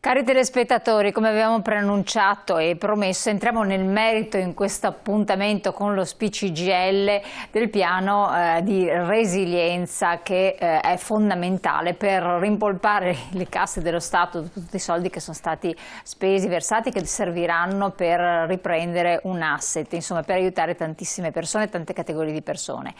Cari telespettatori, come avevamo preannunciato e promesso, entriamo nel merito in questo appuntamento con lo CGIL del piano di resilienza che è fondamentale per rimpolpare le casse dello Stato, tutti i soldi che sono stati spesi, versati, che serviranno per riprendere un asset, insomma per aiutare tantissime persone, tante categorie di persone.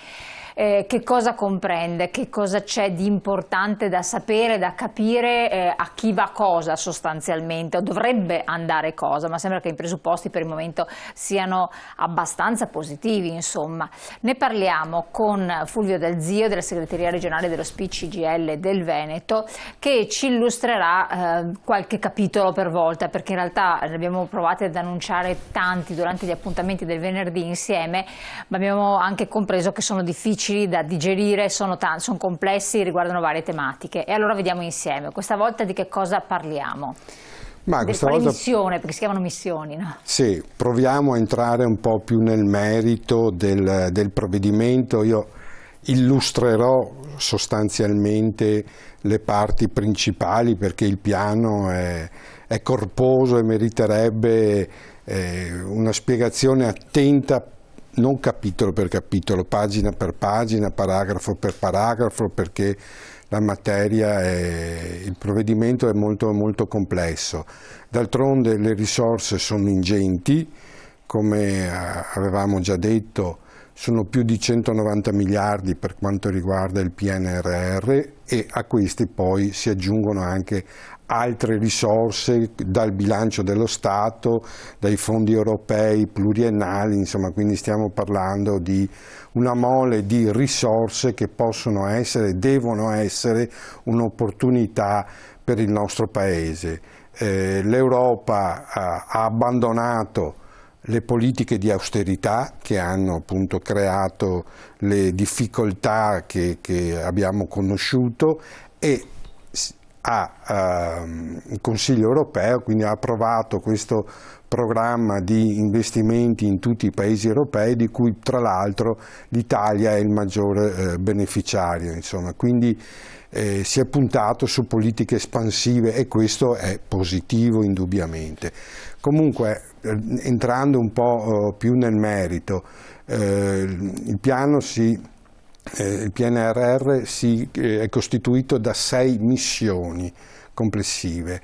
Che cosa comprende, che cosa c'è di importante da sapere, da capire, a chi va cosa sostanzialmente, o dovrebbe andare cosa, ma sembra che i presupposti per il momento siano abbastanza positivi, insomma. Ne parliamo con Fulvio Dal Zio della segreteria regionale dello CGIL del Veneto, che ci illustrerà qualche capitolo per volta, perché in realtà ne abbiamo provati ad annunciare tanti durante gli appuntamenti del venerdì insieme, ma abbiamo anche compreso che sono difficili da digerire, sono complessi, riguardano varie tematiche. E allora vediamo insieme, questa volta di che cosa parliamo? Missione, perché si chiamano missioni, no? Sì, proviamo a entrare un po' più nel merito del provvedimento. Io illustrerò sostanzialmente le parti principali, perché il piano è corposo e meriterebbe una spiegazione attenta, non capitolo per capitolo, pagina per pagina, paragrafo per paragrafo, perché la materia, il provvedimento è molto, molto complesso. D'altronde le risorse sono ingenti, come avevamo già detto, sono più di 190 miliardi per quanto riguarda il PNRR, e a questi poi si aggiungono anche altre risorse dal bilancio dello Stato, dai fondi europei pluriennali, insomma, quindi stiamo parlando di una mole di risorse che possono essere, devono essere un'opportunità per il nostro Paese. L'Europa ha abbandonato le politiche di austerità che hanno appunto creato le difficoltà che abbiamo conosciuto, e il Consiglio europeo quindi ha approvato questo programma di investimenti in tutti i paesi europei, di cui tra l'altro l'Italia è il maggiore beneficiario, insomma. Quindi si è puntato su politiche espansive, e questo è positivo indubbiamente. Comunque, entrando un po' più nel merito, il PNRR è costituito da 6 missioni complessive.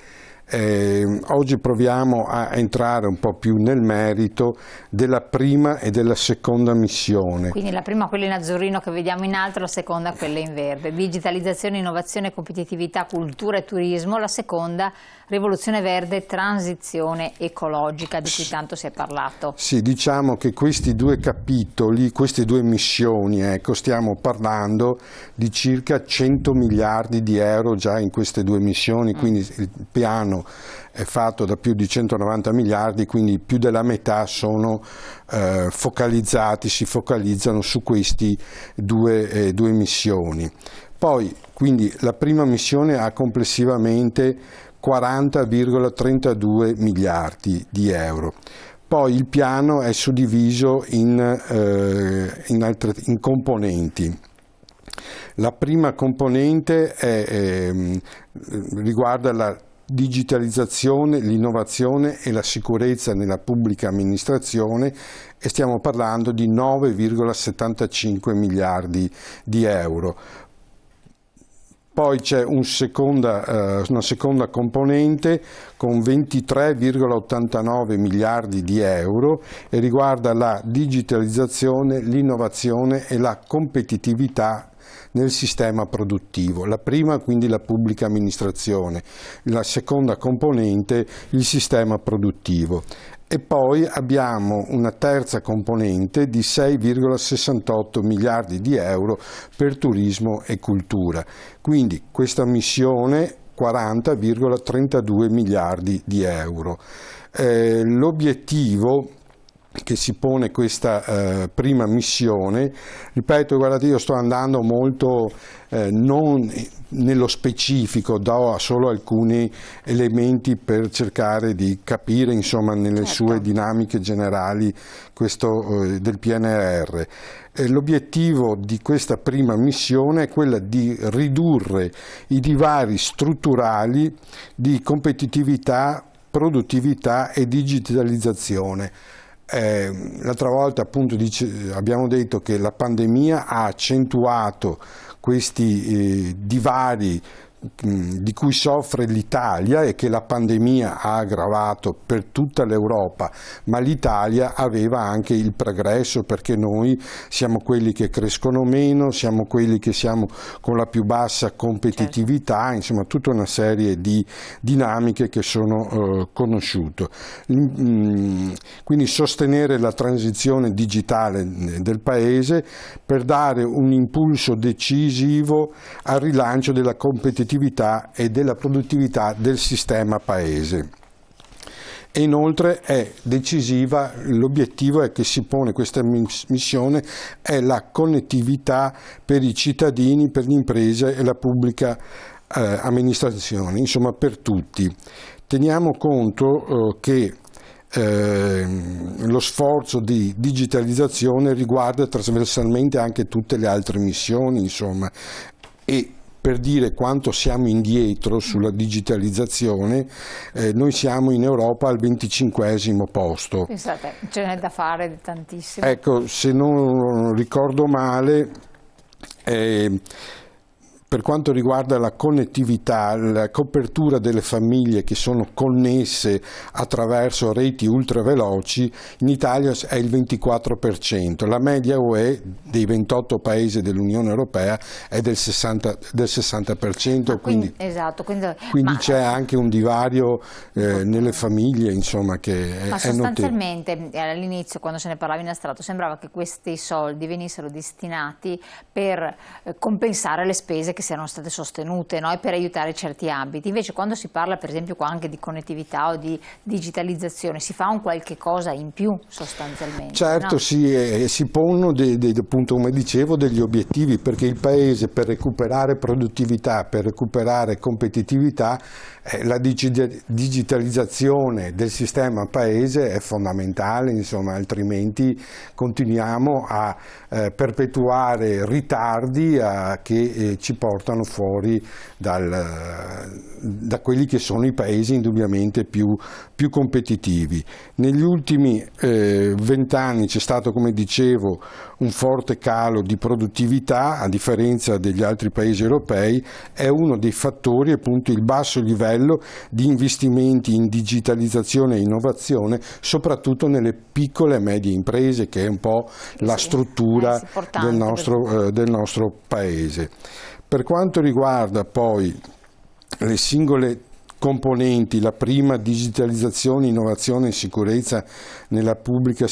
Oggi proviamo a entrare un po' più nel merito della prima e della seconda missione. Quindi la prima, quella in azzurrino che vediamo in alto, la seconda quella in verde. Digitalizzazione, innovazione, competitività, cultura e turismo. La seconda, rivoluzione verde, transizione ecologica, di cui tanto si è parlato. Sì, diciamo che questi due capitoli, queste due missioni, stiamo parlando di circa 100 miliardi di euro già in queste due missioni, quindi il piano è fatto da più di 190 miliardi, quindi più della metà sono si focalizzano su questi due missioni. Poi, quindi, la prima missione ha complessivamente 40,32 miliardi di euro. Poi il piano è suddiviso in componenti. La prima componente riguarda la digitalizzazione, l'innovazione e la sicurezza nella pubblica amministrazione, e stiamo parlando di 9,75 miliardi di euro. Poi c'è una seconda componente con 23,89 miliardi di euro, e riguarda la digitalizzazione, l'innovazione e la competitività nel sistema produttivo. La prima quindi la pubblica amministrazione, la seconda componente il sistema produttivo. E poi abbiamo una terza componente di 6,68 miliardi di euro per turismo e cultura. Quindi questa missione 40,32 miliardi di euro. L'obiettivo che si pone questa prima missione. Ripeto, guardate, io sto andando molto non nello specifico, do solo alcuni elementi per cercare di capire, insomma, nelle sue dinamiche generali questo del PNRR. L'obiettivo di questa prima missione è quella di ridurre i divari strutturali di competitività, produttività e digitalizzazione. L'altra volta appunto abbiamo detto che la pandemia ha accentuato questi divari di cui soffre l'Italia e che la pandemia ha aggravato per tutta l'Europa, ma l'Italia aveva anche il progresso, perché noi siamo quelli che crescono meno, siamo quelli che siamo con la più bassa competitività, insomma tutta una serie di dinamiche che sono conosciute. Quindi sostenere la transizione digitale del Paese per dare un impulso decisivo al rilancio della competitività e della produttività del sistema Paese. E inoltre è decisiva, l'obiettivo è che si pone questa missione, è la connettività per i cittadini, per le imprese e la pubblica amministrazione, insomma per tutti. Teniamo conto che lo sforzo di digitalizzazione riguarda trasversalmente anche tutte le altre missioni, insomma, e per dire quanto siamo indietro sulla digitalizzazione, noi siamo in Europa al 25° posto. Pensate, ce n'è da fare tantissimo. Ecco, se non ricordo male, per quanto riguarda la connettività, la copertura delle famiglie che sono connesse attraverso reti ultraveloci, in Italia è il 24%, la media UE dei 28 paesi dell'Unione Europea è del 60%, quindi c'è anche un divario nelle famiglie, insomma, che ma è sostanzialmente all'inizio, quando se ne parlava in astratto, sembrava che questi soldi venissero destinati per compensare le spese che siano state sostenute, no? E per aiutare certi ambiti. Invece quando si parla per esempio qua anche di connettività o di digitalizzazione, si fa un qualche cosa in più sostanzialmente. Certo, no? si pongono appunto, come dicevo, degli obiettivi, perché il Paese, per recuperare produttività, per recuperare competitività, la digitalizzazione del sistema Paese è fondamentale, insomma, altrimenti continuiamo a perpetuare ritardi che ci portano fuori da quelli che sono i paesi indubbiamente più competitivi. Negli ultimi 20 anni c'è stato, come dicevo, un forte calo di produttività, a differenza degli altri paesi europei. È uno dei fattori appunto il basso livello di investimenti in digitalizzazione e innovazione, soprattutto nelle piccole e medie imprese, che è un po' la struttura del nostro Paese. Per quanto riguarda poi le singole componenti, la prima, digitalizzazione, innovazione e sicurezza nella pubblica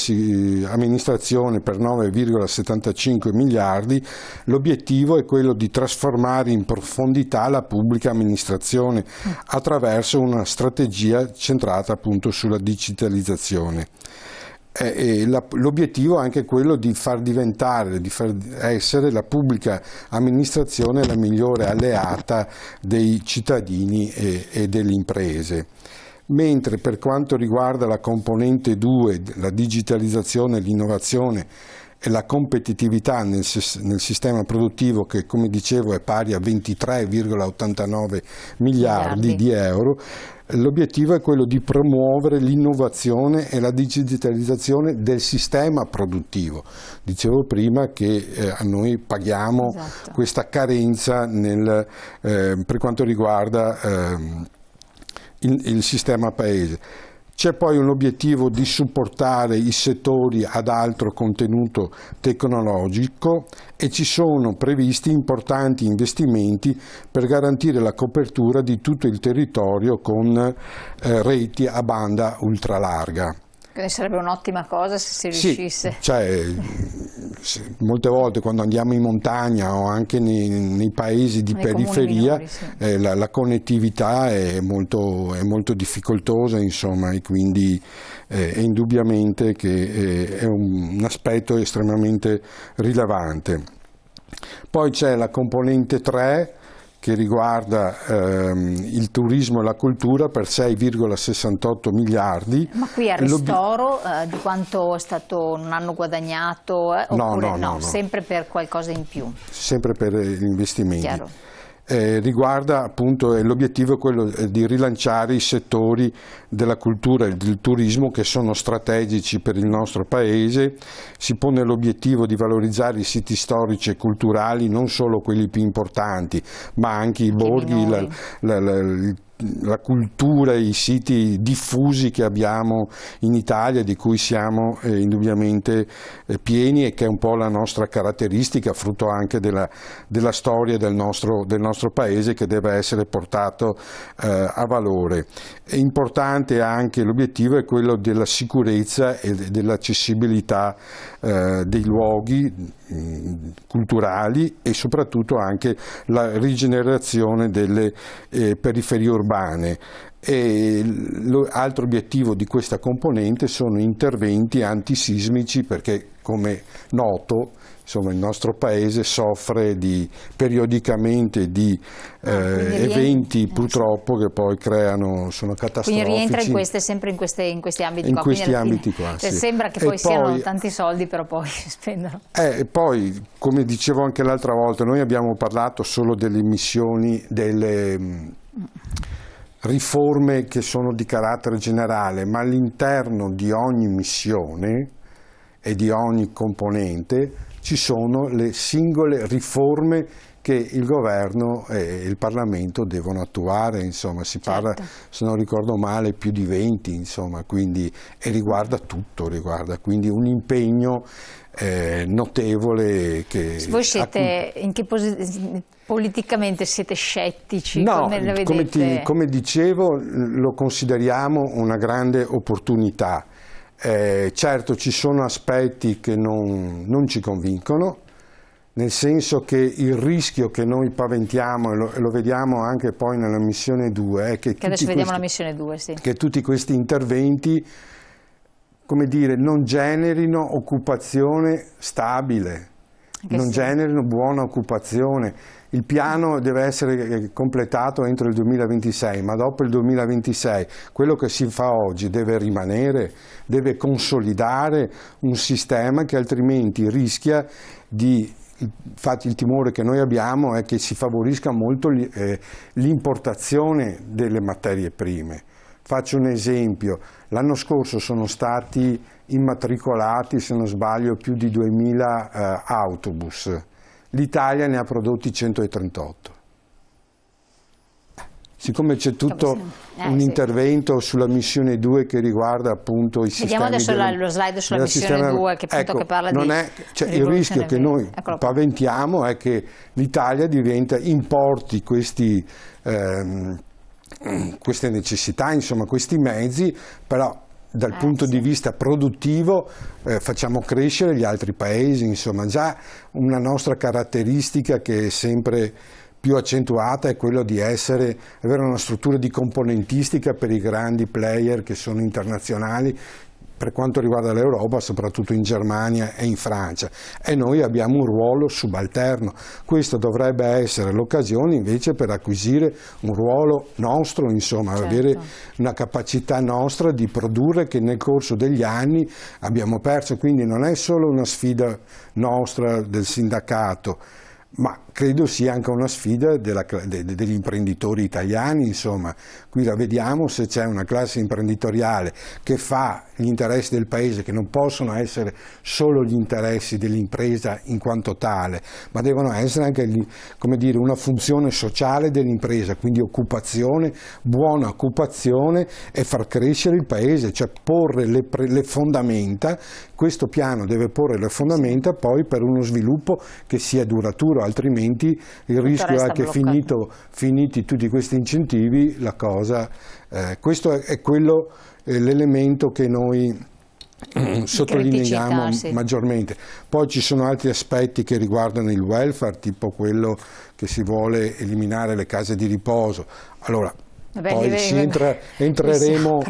amministrazione per 9,75 miliardi, l'obiettivo è quello di trasformare in profondità la pubblica amministrazione attraverso una strategia centrata appunto sulla digitalizzazione. L'obiettivo è anche quello di far essere la pubblica amministrazione la migliore alleata dei cittadini e delle imprese. Mentre per quanto riguarda la componente 2, la digitalizzazione, l'innovazione e la competitività nel sistema produttivo, che come dicevo è pari a 23,89 miliardi di euro, l'obiettivo è quello di promuovere l'innovazione e la digitalizzazione del sistema produttivo. Dicevo prima che a noi paghiamo questa carenza per quanto riguarda il sistema Paese. C'è poi un obiettivo di supportare i settori ad alto contenuto tecnologico e ci sono previsti importanti investimenti per garantire la copertura di tutto il territorio con reti a banda ultralarga. Quindi sarebbe un'ottima cosa se si riuscisse. Sì, cioè, molte volte quando andiamo in montagna o anche nei paesi di periferia minori, sì. la connettività è molto difficoltosa, insomma, e quindi è indubbiamente che è un aspetto estremamente rilevante. Poi c'è la componente 3 che riguarda il turismo e la cultura per 6,68 miliardi. Ma qui a ristoro di quanto è stato un anno guadagnato? Oppure no, sempre per qualcosa in più? Sempre per gli investimenti. Chiaro. Riguarda appunto, l'obiettivo è quello di rilanciare i settori della cultura e del turismo che sono strategici per il nostro Paese. Si pone l'obiettivo di valorizzare i siti storici e culturali, non solo quelli più importanti, ma anche i borghi, la cultura, i siti diffusi che abbiamo in Italia, di cui siamo indubbiamente pieni e che è un po' la nostra caratteristica, frutto anche della storia del nostro Paese, che deve essere portato a valore. È importante anche, l'obiettivo è quello della sicurezza e dell'accessibilità dei luoghi culturali e soprattutto anche la rigenerazione delle periferie urbane. E l'altro obiettivo di questa componente sono interventi antisismici, perché come noto, insomma, il nostro Paese soffre periodicamente di eventi purtroppo che poi sono catastrofici. Quindi rientra sempre in questi ambiti in qua. Questi ambiti qua, sì. Sembra che poi siano tanti soldi, però poi spendono. E poi, come dicevo anche l'altra volta, noi abbiamo parlato solo delle missioni, delle riforme che sono di carattere generale, ma all'interno di ogni missione e di ogni componente ci sono le singole riforme che il governo e il Parlamento devono attuare, insomma, si parla, se non ricordo male, più di 20, insomma, quindi, e riguarda tutto, quindi un impegno notevole. Voi siete, in che politicamente siete scettici? No, come lo vedete? Come dicevo, lo consideriamo una grande opportunità. Certo, ci sono aspetti che non ci convincono, nel senso che il rischio che noi paventiamo, e lo vediamo anche poi nella missione 2, è che adesso vediamo la missione 2, sì. Che tutti questi interventi, come dire, non generino occupazione stabile, non generino buona occupazione. Il piano deve essere completato entro il 2026, ma dopo il 2026 quello che si fa oggi deve rimanere, deve consolidare un sistema che altrimenti rischia di... Infatti il timore che noi abbiamo è che si favorisca molto l'importazione delle materie prime. Faccio un esempio, l'anno scorso sono stati immatricolati, se non sbaglio, più di 2000 autobus. L'Italia ne ha prodotti 138. Siccome c'è tutto un intervento sulla missione 2 che riguarda appunto i sistemi... Vediamo adesso lo slide sulla missione 2 che, appunto, che parla di... Il rischio che noi paventiamo è che l'Italia importi queste necessità, insomma questi mezzi, però dal punto di vista produttivo facciamo crescere gli altri paesi, insomma già una nostra caratteristica che è sempre più accentuata è quello di avere una struttura di componentistica per i grandi player che sono internazionali, per quanto riguarda l'Europa, soprattutto in Germania e in Francia, e noi abbiamo un ruolo subalterno. Questo dovrebbe essere l'occasione invece per acquisire un ruolo nostro, insomma, avere una capacità nostra di produrre che nel corso degli anni abbiamo perso, quindi non è solo una sfida nostra del sindacato, ma credo sia anche una sfida degli imprenditori italiani, insomma. Qui la vediamo, se c'è una classe imprenditoriale che fa gli interessi del paese, che non possono essere solo gli interessi dell'impresa in quanto tale, ma devono essere anche come dire, una funzione sociale dell'impresa, quindi occupazione, buona occupazione e far crescere il paese, cioè porre le fondamenta. Questo piano deve porre le fondamenta poi per uno sviluppo che sia duraturo, altrimenti il rischio è che finiti tutti questi incentivi, la cosa, questo è l'elemento che noi sottolineiamo sì, maggiormente. Poi ci sono altri aspetti che riguardano il welfare, tipo quello che si vuole eliminare le case di riposo. Allora, poi entreremo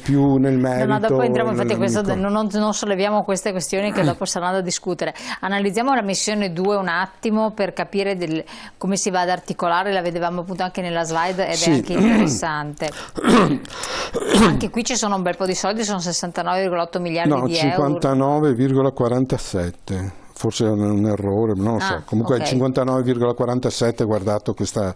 più nel merito. No, dopo entriamo, infatti questo, non solleviamo queste questioni che dopo saranno da discutere. Analizziamo la missione 2 un attimo per capire come si va ad articolare, la vedevamo appunto anche nella slide ed è anche interessante. Anche qui ci sono un bel po' di soldi, sono 69,8 miliardi di euro. 59,47. Forse è un errore, non lo so. Comunque okay. È 59,47, guardato questa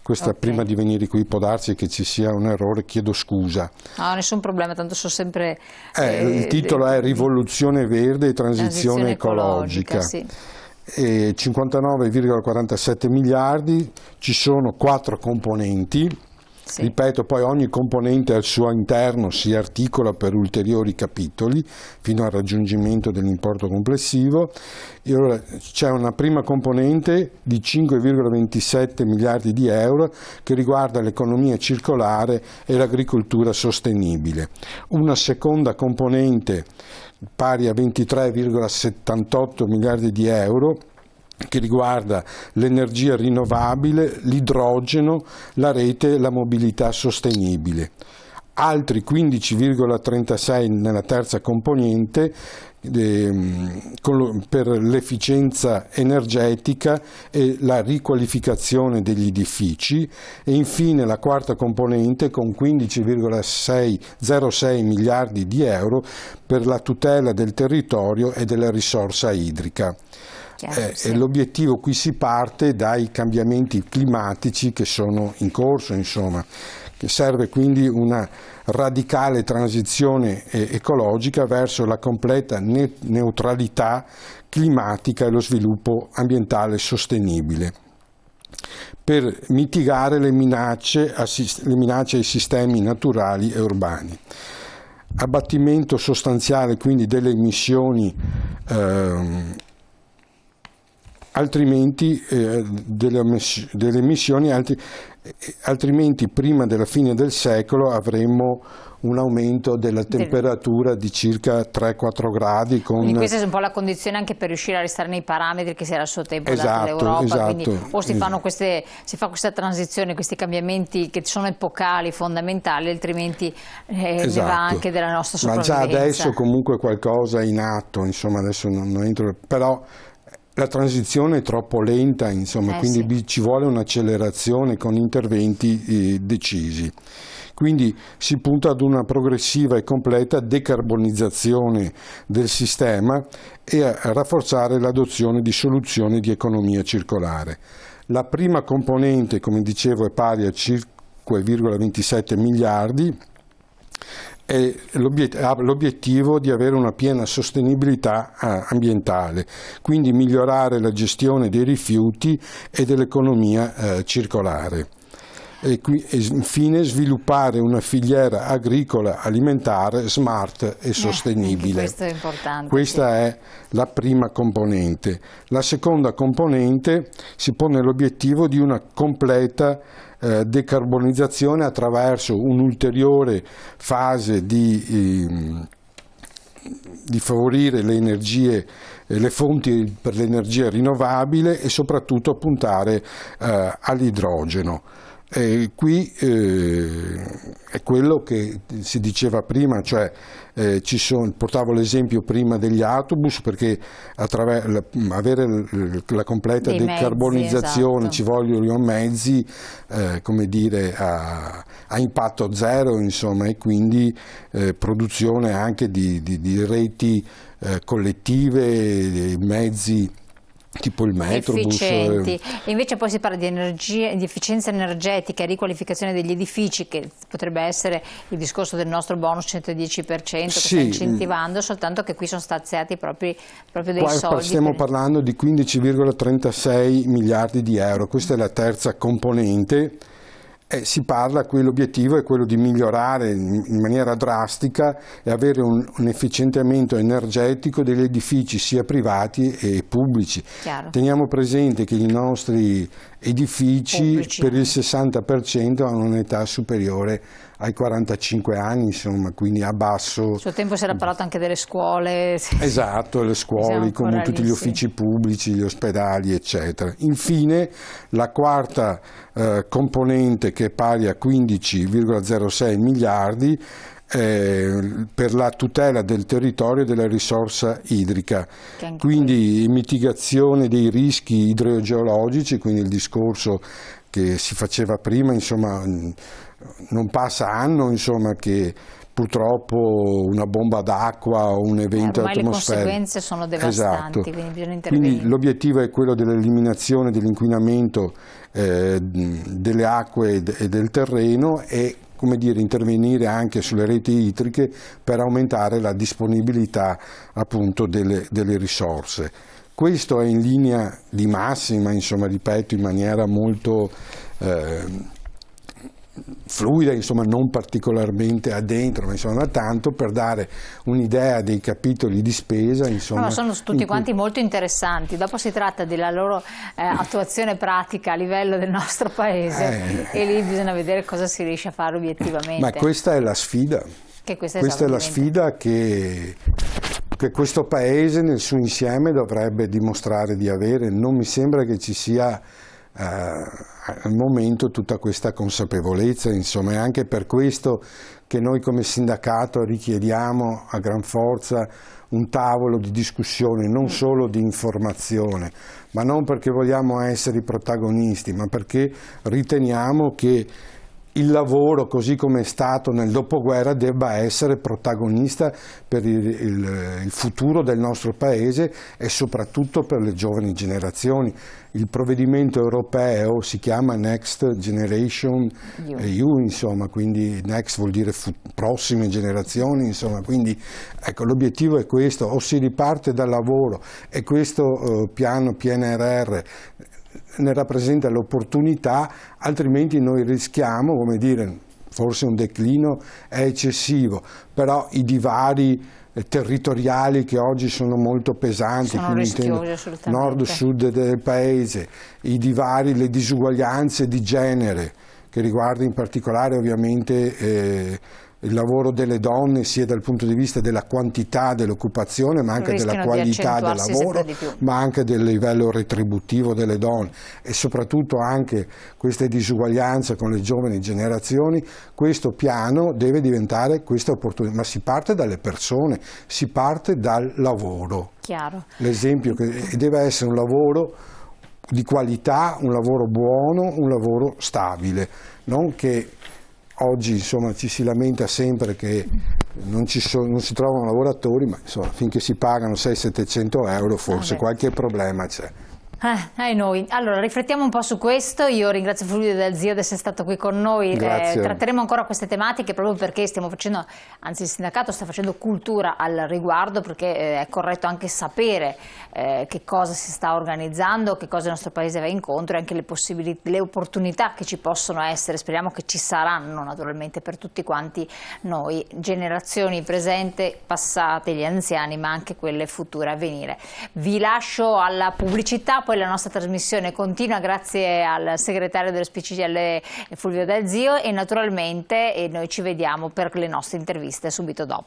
okay. Prima di venire qui può darsi che ci sia un errore, chiedo scusa. No, nessun problema, tanto so sempre... il titolo è Rivoluzione Verde e Transizione Ecologica. Sì. 59,47 miliardi, ci sono 4 componenti. Sì. Ripeto, poi ogni componente al suo interno si articola per ulteriori capitoli fino al raggiungimento dell'importo complessivo. E ora c'è una prima componente di 5,27 miliardi di euro che riguarda l'economia circolare e l'agricoltura sostenibile. Una seconda componente pari a 23,78 miliardi di euro che riguarda l'energia rinnovabile, l'idrogeno, la rete e la mobilità sostenibile. Altri 15,36 nella terza componente per l'efficienza energetica e la riqualificazione degli edifici e infine la quarta componente con 15,06 miliardi di euro per la tutela del territorio e della risorsa idrica. Sì. L'obiettivo qui si parte dai cambiamenti climatici che sono in corso, insomma, che serve quindi una radicale transizione ecologica verso la completa neutralità climatica e lo sviluppo ambientale sostenibile per mitigare le minacce ai sistemi naturali e urbani. Abbattimento sostanziale quindi delle emissioni altrimenti altrimenti prima della fine del secolo avremmo un aumento della temperatura di circa 3-4 gradi. Quindi questa è un po' la condizione anche per riuscire a restare nei parametri che si era a suo tempo dato dall'Europa. Esatto, quindi o si fa questa transizione, questi cambiamenti che sono epocali, fondamentali, altrimenti ne va anche della nostra sopravvivenza. Ma già adesso comunque qualcosa è in atto, insomma adesso non entro, però la transizione è troppo lenta, insomma, quindi sì. Ci vuole un'accelerazione con interventi decisi. Quindi si punta ad una progressiva e completa decarbonizzazione del sistema e a rafforzare l'adozione di soluzioni di economia circolare. La prima componente, come dicevo, è pari a 5,27 miliardi e ha l'obiettivo di avere una piena sostenibilità ambientale, quindi migliorare la gestione dei rifiuti e dell'economia circolare. E infine sviluppare una filiera agricola alimentare smart e sostenibile. Questo è importante. Questa è la prima componente. La seconda componente si pone l'obiettivo di una completa decarbonizzazione attraverso un'ulteriore fase di favorire le fonti per l'energia rinnovabile e soprattutto puntare all'idrogeno. Qui è quello che si diceva prima, cioè portavo l'esempio prima degli autobus, perché avere la completa decarbonizzazione ci vogliono mezzi come dire, a impatto zero, insomma, e quindi produzione anche di reti collettive, mezzi tipo il metrobus. Efficienti. E invece poi si parla di energia, di efficienza energetica e riqualificazione degli edifici, che potrebbe essere il discorso del nostro bonus 110% che sta incentivando, soltanto che qui sono staziati proprio dei soldi. Stiamo parlando di 15,36 miliardi di euro, questa è la terza componente. Si parla, qui l'obiettivo è quello di migliorare in maniera drastica e avere un efficientamento energetico degli edifici sia privati e pubblici. Chiaro. Teniamo presente che i nostri edifici pubblici, per il 60% hanno un'età superiore ai 45 anni, insomma, quindi a basso. A suo tempo si era parlato anche delle scuole. Esatto, le scuole, come tutti gli uffici pubblici, gli ospedali, eccetera. Infine, la quarta componente, che è pari a 15,06 miliardi, per la tutela del territorio e della risorsa idrica, quindi mitigazione dei rischi idrogeologici, quindi il discorso che si faceva prima, insomma, non passa anno, insomma, che purtroppo una bomba d'acqua o un evento atmosferico. Le conseguenze sono devastanti, esatto. Quindi bisogna intervenire. Quindi l'obiettivo è quello dell'eliminazione dell'inquinamento delle acque e del terreno e, come dire, intervenire anche sulle reti idriche per aumentare la disponibilità appunto delle risorse. Questo è in linea di massima, insomma, ripeto, in maniera molto fluida, insomma, non particolarmente addentro, ma insomma tanto per dare un'idea dei capitoli di spesa. Insomma, no, sono tutti quanti molto interessanti. Dopo si tratta della loro attuazione pratica a livello del nostro paese e lì bisogna vedere cosa si riesce a fare obiettivamente. Ma questa è la sfida. Questa è la sfida che questo Paese nel suo insieme dovrebbe dimostrare di avere. Non mi sembra che ci sia al momento tutta questa consapevolezza, insomma, è anche per questo che noi come sindacato richiediamo a gran forza un tavolo di discussione, non solo di informazione, ma non perché vogliamo essere i protagonisti, ma perché riteniamo che il lavoro, così come è stato nel dopoguerra, debba essere protagonista per il futuro del nostro Paese e soprattutto per le giovani generazioni. Il provvedimento europeo si chiama Next Generation EU, insomma, quindi Next vuol dire prossime generazioni, insomma, quindi ecco, l'obiettivo è questo: o si riparte dal lavoro e questo piano PNRR ne rappresenta l'opportunità, altrimenti noi rischiamo, come dire, forse un declino è eccessivo, però i divari territoriali che oggi sono molto pesanti, sono rischiosi, assolutamente. Nord-sud del paese, i divari, le disuguaglianze di genere, che riguarda in particolare ovviamente il lavoro delle donne, sia dal punto di vista della quantità dell'occupazione, ma anche della qualità del lavoro, ma anche del livello retributivo delle donne, e soprattutto anche queste disuguaglianze con le giovani generazioni. Questo piano deve diventare questa opportunità, ma si parte dalle persone, si parte dal lavoro. Chiaro. L'esempio che deve essere un lavoro di qualità, un lavoro buono, un lavoro stabile, non che oggi, insomma, ci si lamenta sempre che non si trovano lavoratori, ma insomma, finché si pagano 600-700 euro forse qualche problema c'è. Noi. Allora, riflettiamo un po' su questo. Io ringrazio Fulvio Del Zio di essere stato qui con noi. Tratteremo ancora queste tematiche proprio perché stiamo facendo, anzi il sindacato sta facendo cultura al riguardo, perché è corretto anche sapere che cosa si sta organizzando, che cosa il nostro Paese va incontro e anche le opportunità che ci possono essere. Speriamo che ci saranno naturalmente per tutti quanti noi, generazioni presenti, passate, gli anziani, ma anche quelle future a venire. Vi lascio alla pubblicità. Poi la nostra trasmissione continua grazie al segretario dello SPCGIL Fulvio Del Zio e naturalmente noi ci vediamo per le nostre interviste subito dopo.